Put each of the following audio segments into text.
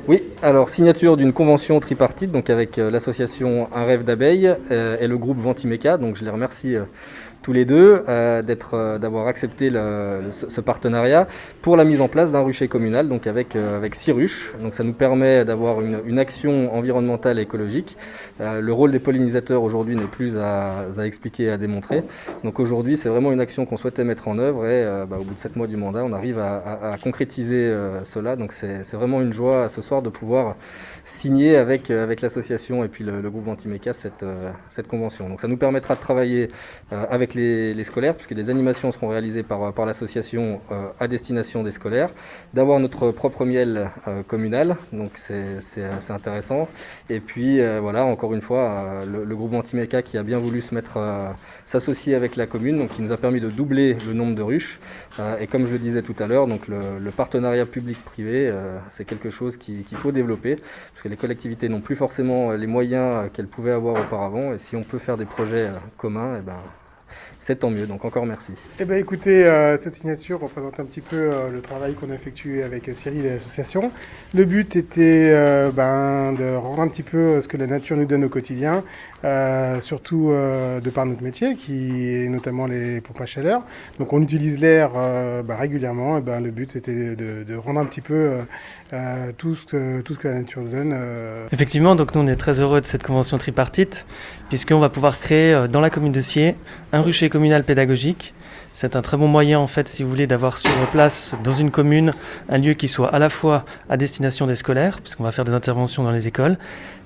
Oui, alors signature d'une convention tripartite donc avec l'association Un rêve d'abeilles et le groupe Ventimeka. Donc je les remercie tous les deux d'avoir accepté ce partenariat pour la mise en place d'un rucher communal donc avec 6 ruches. Donc ça nous permet d'avoir une action environnementale et écologique. Le rôle des pollinisateurs aujourd'hui n'est plus à expliquer et à démontrer. Donc aujourd'hui c'est vraiment une action qu'on souhaitait mettre en œuvre et au bout de 7 mois du mandat on arrive à concrétiser cela. Donc c'est vraiment une joie ce soir de pouvoir signer avec l'association et puis le groupe Ventimeka cette convention. Donc ça nous permettra de travailler avec les scolaires, puisque des animations seront réalisées par l'association à destination des scolaires, d'avoir notre propre miel communal, donc c'est assez intéressant. Et puis voilà, encore une fois, le groupe Ventimeka qui a bien voulu s'associer avec la commune, donc qui nous a permis de doubler le nombre de ruches. Et comme je le disais tout à l'heure, donc le partenariat public-privé, c'est quelque chose qu'il faut développer, parce que les collectivités n'ont plus forcément les moyens qu'elles pouvaient avoir auparavant, et si on peut faire des projets communs, et c'est tant mieux, donc encore merci. Eh bien écoutez, cette signature représente un petit peu le travail qu'on a effectué avec Cyril et l'association. Le but était de rendre un petit peu ce que la nature nous donne au quotidien, surtout de par notre métier, qui est notamment les pompes à chaleur. Donc on utilise l'air régulièrement, et le but c'était de rendre un petit peu tout ce que la nature nous donne. Effectivement, donc nous on est très heureux de cette convention tripartite, puisqu'on va pouvoir créer dans la commune de Sciez un rucher communal pédagogique. C'est un très bon moyen, en fait, si vous voulez, d'avoir sur place, dans une commune, un lieu qui soit à la fois à destination des scolaires, puisqu'on va faire des interventions dans les écoles,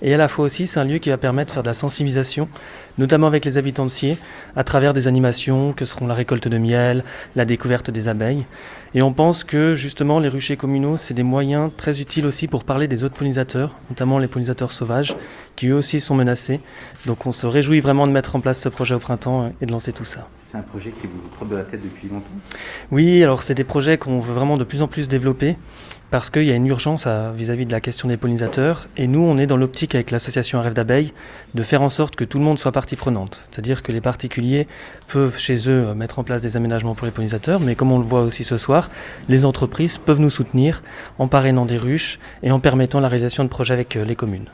et à la fois aussi, c'est un lieu qui va permettre de faire de la sensibilisation, notamment avec les habitants de Sciez, à travers des animations que seront la récolte de miel, la découverte des abeilles. Et on pense que, justement, les ruchers communaux, c'est des moyens très utiles aussi pour parler des autres pollinisateurs, notamment les pollinisateurs sauvages, qui eux aussi sont menacés. Donc on se réjouit vraiment de mettre en place ce projet au printemps et de lancer tout ça. C'est un projet qui vous trotte de la tête depuis longtemps ? Oui, alors c'est des projets qu'on veut vraiment de plus en plus développer parce qu'il y a une urgence vis-à-vis de la question des pollinisateurs. Et nous, on est dans l'optique avec l'association Un rêve d'abeilles de faire en sorte que tout le monde soit partie prenante. C'est-à-dire que les particuliers peuvent chez eux mettre en place des aménagements pour les pollinisateurs, mais comme on le voit aussi ce soir, les entreprises peuvent nous soutenir en parrainant des ruches et en permettant la réalisation de projets avec les communes.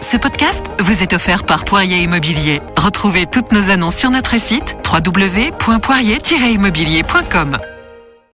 Ce podcast vous est offert par Poirier Immobilier. Retrouvez toutes nos annonces sur notre site www.poirier-immobilier.com.